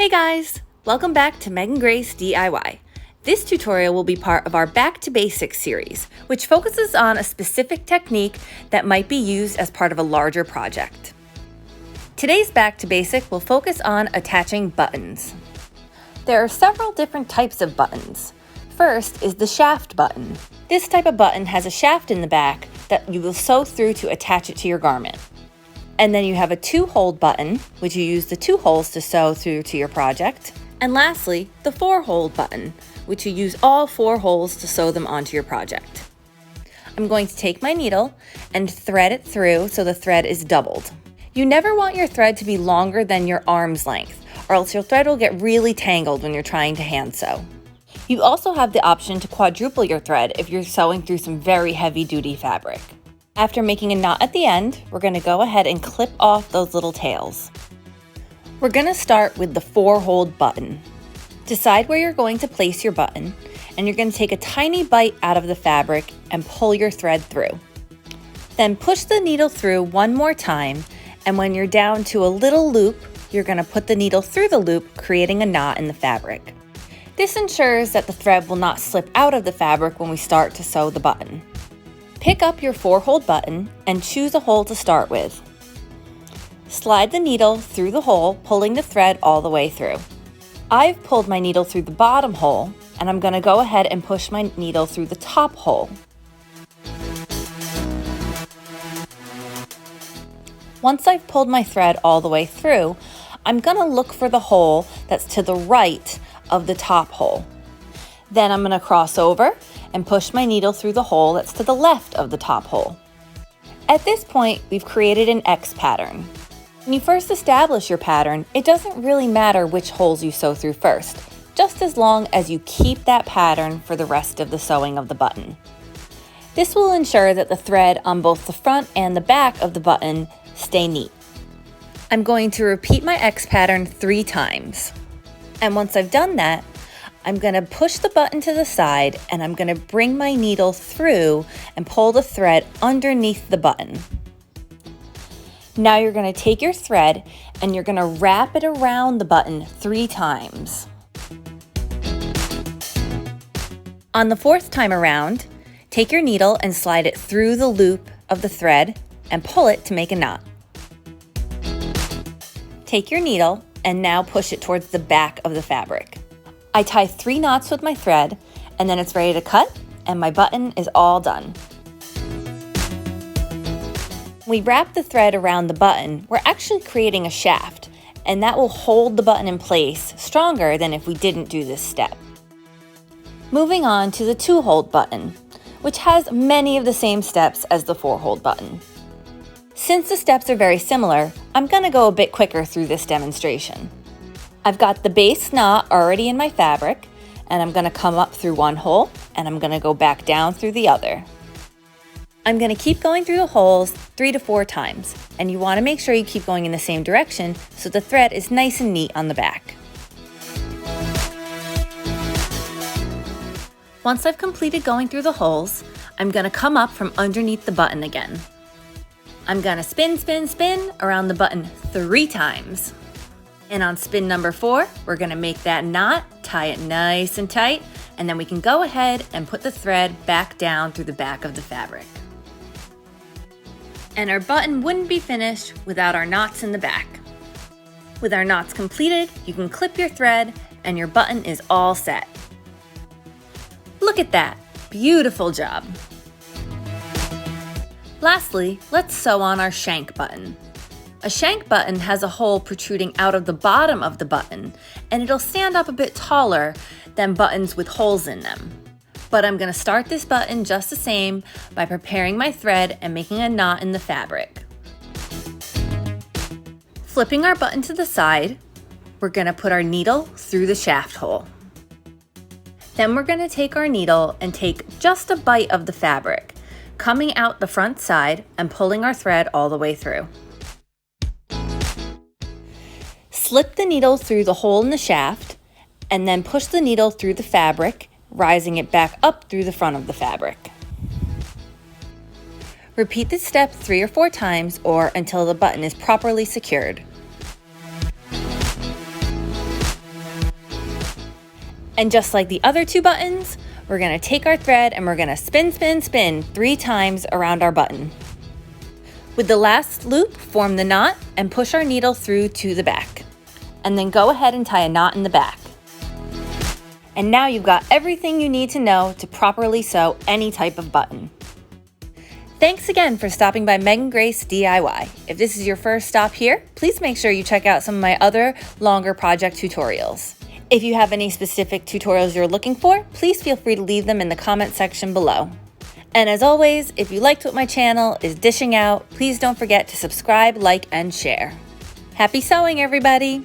Hey guys! Welcome back to Meghan Grace DIY. This tutorial will be part of our Back to Basics series, which focuses on a specific technique that might be used as part of a larger project. Today's Back to Basic will focus on attaching buttons. There are several different types of buttons. First is the shaft button. This type of button has a shaft in the back that you will sew through to attach it to your garment. And then you have a two-hole button, which you use the two holes to sew through to your project. And lastly, the four-hole button, which you use all four holes to sew them onto your project. I'm going to take my needle and thread it through so the thread is doubled. You never want your thread to be longer than your arm's length, or else your thread will get really tangled when you're trying to hand sew. You also have the option to quadruple your thread if you're sewing through some very heavy-duty fabric. After making a knot at the end, we're going to go ahead and clip off those little tails. We're going to start with the four-hole button. Decide where you're going to place your button, and you're going to take a tiny bite out of the fabric and pull your thread through. Then push the needle through one more time, and when you're down to a little loop, you're going to put the needle through the loop, creating a knot in the fabric. This ensures that the thread will not slip out of the fabric when we start to sew the button. Pick up your four-hole button and choose a hole to start with. Slide the needle through the hole, pulling the thread all the way through. I've pulled my needle through the bottom hole, and I'm going to go ahead and push my needle through the top hole. Once I've pulled my thread all the way through, I'm going to look for the hole that's to the right of the top hole. Then I'm going to cross over and push my needle through the hole that's to the left of the top hole. At this point, we've created an X pattern. When you first establish your pattern, it doesn't really matter which holes you sew through first, just as long as you keep that pattern for the rest of the sewing of the button. This will ensure that the thread on both the front and the back of the button stay neat. I'm going to repeat my X pattern 3 times. And once I've done that, I'm going to push the button to the side, and I'm going to bring my needle through and pull the thread underneath the button. Now you're going to take your thread and you're going to wrap it around the button 3 times. On the 4th time around, take your needle and slide it through the loop of the thread and pull it to make a knot. Take your needle and now push it towards the back of the fabric. I tie 3 knots with my thread, and then it's ready to cut, and my button is all done. We wrap the thread around the button, we're actually creating a shaft, and that will hold the button in place stronger than if we didn't do this step. Moving on to the 2-hole button, which has many of the same steps as the 4-hole button. Since the steps are very similar, I'm going to go a bit quicker through this demonstration. I've got the base knot already in my fabric, and I'm going to come up through one hole, and I'm going to go back down through the other. I'm going to keep going through the holes 3 to 4 times, and you want to make sure you keep going in the same direction so the thread is nice and neat on the back. Once I've completed going through the holes, I'm going to come up from underneath the button again. I'm going to spin, spin, spin around the button 3 times. And on spin number 4, we're going to make that knot, tie it nice and tight, and then we can go ahead and put the thread back down through the back of the fabric. And our button wouldn't be finished without our knots in the back. With our knots completed, you can clip your thread and your button is all set. Look at that! Beautiful job! Lastly, let's sew on our shank button. A shank button has a hole protruding out of the bottom of the button, and it'll stand up a bit taller than buttons with holes in them. But I'm going to start this button just the same by preparing my thread and making a knot in the fabric. Flipping our button to the side, we're going to put our needle through the shaft hole. Then we're going to take our needle and take just a bite of the fabric, coming out the front side and pulling our thread all the way through. Slip the needle through the hole in the shaft, and then push the needle through the fabric, rising it back up through the front of the fabric. Repeat this step 3 or 4 times or until the button is properly secured. And just like the other 2 buttons, we're gonna take our thread and we're gonna spin, spin, spin 3 times around our button. With the last loop, form the knot and push our needle through to the back. And then go ahead and tie a knot in the back. And now you've got everything you need to know to properly sew any type of button. Thanks again for stopping by Meghan Grace DIY. If this is your first stop here, please make sure you check out some of my other longer project tutorials. If you have any specific tutorials you're looking for, please feel free to leave them in the comment section below. And as always, if you liked what my channel is dishing out, please don't forget to subscribe, like, and share. Happy sewing, everybody!